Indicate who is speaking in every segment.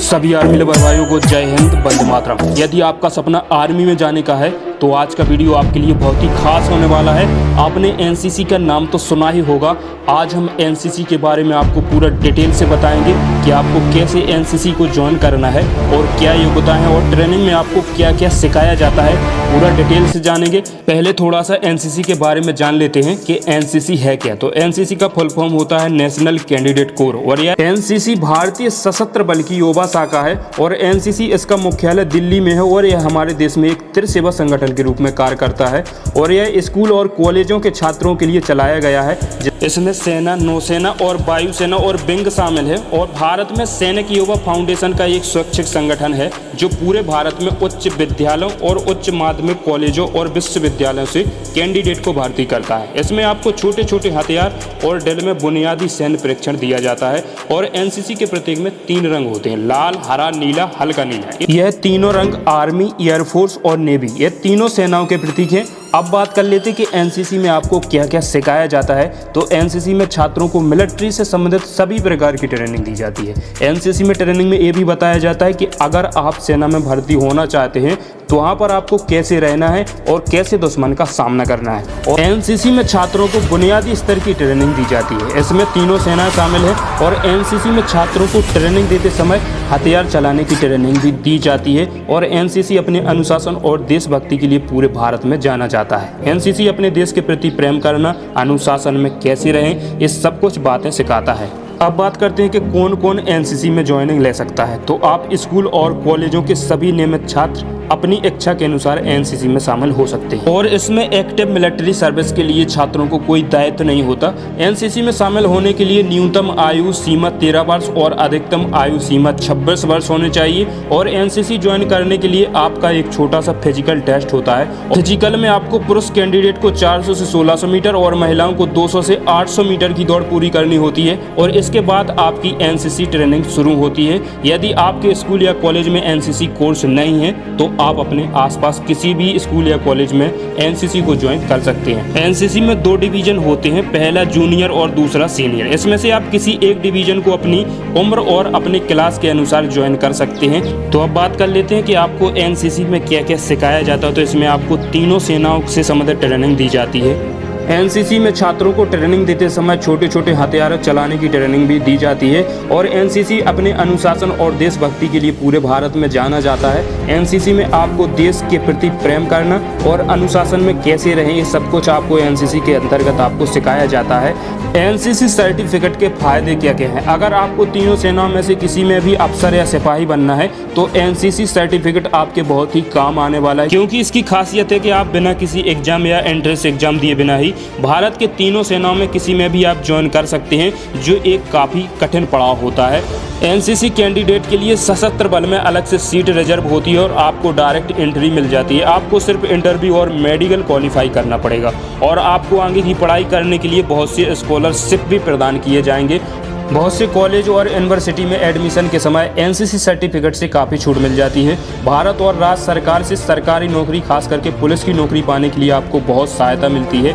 Speaker 1: सभी army lover भाइयों को जय हिंद, वंदे मातरम। यदि आपका सपना आर्मी में जाने का है तो आज का वीडियो आपके लिए बहुत ही खास होने वाला है। आपने एनसीसी का नाम तो सुना ही होगा। आज हम एनसीसी के बारे में आपको पूरा डिटेल से बताएंगे कि आपको कैसे एनसीसी को ज्वाइन करना है और क्या योग्यता है और ट्रेनिंग में आपको क्या क्या सिखाया जाता है, पूरा डिटेल से जानेंगे। पहले थोड़ा सा एनसीसी के बारे में जान लेते हैं कि एनसीसी है क्या। तो एनसीसी का फुल फॉर्म होता है नेशनल कैंडिडेट कोर और यह एनसीसी भारतीय सशस्त्र बल की युवा शाखा है और एनसीसी इसका मुख्यालय दिल्ली में है और यह हमारे देश में एक त्रिसेवा संगठन के रूप में कार्य करता है और यह स्कूल और कॉलेजों के छात्रों के लिए चलाया गया है। इसमें सेना, नौसेना और वायुसेना और विंग शामिल है और भारत में सैनिक युवा फाउंडेशन का एक स्वैच्छिक संगठन है जो पूरे भारत में उच्च विद्यालयों और उच्च माध्यमिक कॉलेजों और विश्वविद्यालयों से कैंडिडेट को भर्ती करता है। इसमें आपको छोटे छोटे हथियार और ड्रिल में बुनियादी सैन्य प्रशिक्षण दिया जाता है और एनसीसी के प्रतीक में 3 रंग होते हैं, लाल, हरा, नीला, हल्का नीला। यह तीनों रंग आर्मी, एयरफोर्स और नेवी, ये तीनों सेनाओं के प्रतीक हैं। अब बात कर लेते हैं कि एनसीसी में आपको क्या क्या सिखाया जाता है। तो एनसीसी में छात्रों को मिलिट्री से संबंधित सभी प्रकार की ट्रेनिंग दी जाती है। एनसीसी में ट्रेनिंग में ये भी बताया जाता है कि अगर आप सेना में भर्ती होना चाहते हैं तो वहाँ पर आपको कैसे रहना है और कैसे दुश्मन का सामना करना है। और एनसीसी में छात्रों को बुनियादी स्तर की ट्रेनिंग दी जाती है। इसमें तीनों सेनाएं शामिल है और एनसीसी में छात्रों को ट्रेनिंग देते समय हथियार चलाने की ट्रेनिंग भी दी जाती है और एनसीसी अपने अनुशासन और देशभक्ति के लिए पूरे भारत में जाना जाता है। एनसीसी अपने देश के प्रति प्रेम करना, अनुशासन में कैसे रहें, ये सब कुछ बातें सिखाता है। अब बात करते हैं कि कौन कौन एनसीसी में ज्वाइनिंग ले सकता है। तो आप स्कूल और कॉलेजों के सभी नियमित छात्र अपनी इच्छा के अनुसार एनसीसी में शामिल हो सकते हैं और इसमें एक्टिव मिलिट्री सर्विस के लिए छात्रों को कोई दायित्व नहीं होता। एनसीसी में शामिल होने के लिए न्यूनतम आयु सीमा 13 वर्ष और अधिकतम आयु सीमा 26 वर्ष होनी चाहिए और एनसीसी ज्वाइन करने के लिए आपका एक छोटा सा फिजिकल टेस्ट होता है। फिजिकल में आपको पुरुष कैंडिडेट को 400 से 1600 मीटर और महिलाओं को 200 से 800 मीटर की दौड़ पूरी करनी होती है और इसके बाद आपकी एनसीसी ट्रेनिंग शुरू होती है। यदि आपके स्कूल या कॉलेज में एनसीसी कोर्स नहीं है तो आप अपने आसपास किसी भी स्कूल या कॉलेज में एनसीसी को ज्वाइन कर सकते हैं। एनसीसी में 2 डिवीजन होते हैं, पहला जूनियर और दूसरा सीनियर। इसमें से आप किसी एक डिवीजन को अपनी उम्र और अपने क्लास के अनुसार ज्वाइन कर सकते हैं। तो अब बात कर लेते हैं कि आपको एनसीसी में क्या क्या सिखाया जाता है। तो इसमें आपको तीनों सेनाओं से संबंधित ट्रेनिंग दी जाती है। एनसीसी में छात्रों को ट्रेनिंग देते समय छोटे छोटे हथियार चलाने की ट्रेनिंग भी दी जाती है और एनसीसी अपने अनुशासन और देशभक्ति के लिए पूरे भारत में जाना जाता है। एनसीसी में आपको देश के प्रति प्रेम करना और अनुशासन में कैसे रहें, ये सब कुछ आपको एनसीसी के अंतर्गत आपको सिखाया जाता है। एनसीसी सर्टिफिकेट के फायदे क्या क्या हैं। अगर आपको तीनों सेनाओं में से किसी में भी अफसर या सिपाही बनना है तो एनसीसी सर्टिफिकेट आपके बहुत ही काम आने वाला है, क्योंकि इसकी खासियत है कि आप बिना किसी एग्जाम या एंट्रेंस एग्जाम दिए बिना ही भारत के तीनों सेनाओं में किसी में भी आप ज्वाइन कर सकते हैं, जो एक काफ़ी कठिन पड़ाव होता है। एनसीसी कैंडिडेट के लिए सशस्त्र बल में अलग से सीट रिजर्व होती है और आपको डायरेक्ट एंट्री मिल जाती है। आपको सिर्फ इंटरव्यू और मेडिकल क्वालिफाई करना पड़ेगा और आपको आगे की पढ़ाई करने के लिए बहुत से स्कॉलरशिप भी प्रदान किए जाएंगे। बहुत से कॉलेज और यूनिवर्सिटी में एडमिशन के समय एनसीसी सर्टिफिकेट से काफ़ी छूट मिल जाती है। भारत और राज्य सरकार से सरकारी नौकरी, खास करके पुलिस की नौकरी पाने के लिए आपको बहुत सहायता मिलती है।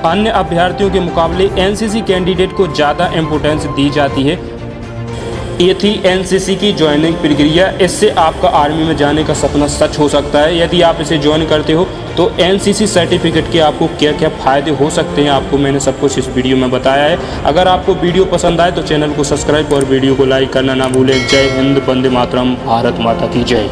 Speaker 1: अन्य अभ्यर्थियों के मुकाबले एनसीसी कैंडिडेट को ज़्यादा इम्पोर्टेंस दी जाती है। ये थी एनसीसी की ज्वाइनिंग प्रक्रिया। इससे आपका आर्मी में जाने का सपना सच हो सकता है। यदि आप इसे ज्वाइन करते हो तो एनसीसी सर्टिफिकेट के आपको क्या क्या फ़ायदे हो सकते हैं, आपको मैंने सब कुछ इस वीडियो में बताया है। अगर आपको वीडियो पसंद आए तो चैनल को सब्सक्राइब और वीडियो को लाइक करना ना भूलें। जय हिंद, वंदे मातरम, भारत माता की जय।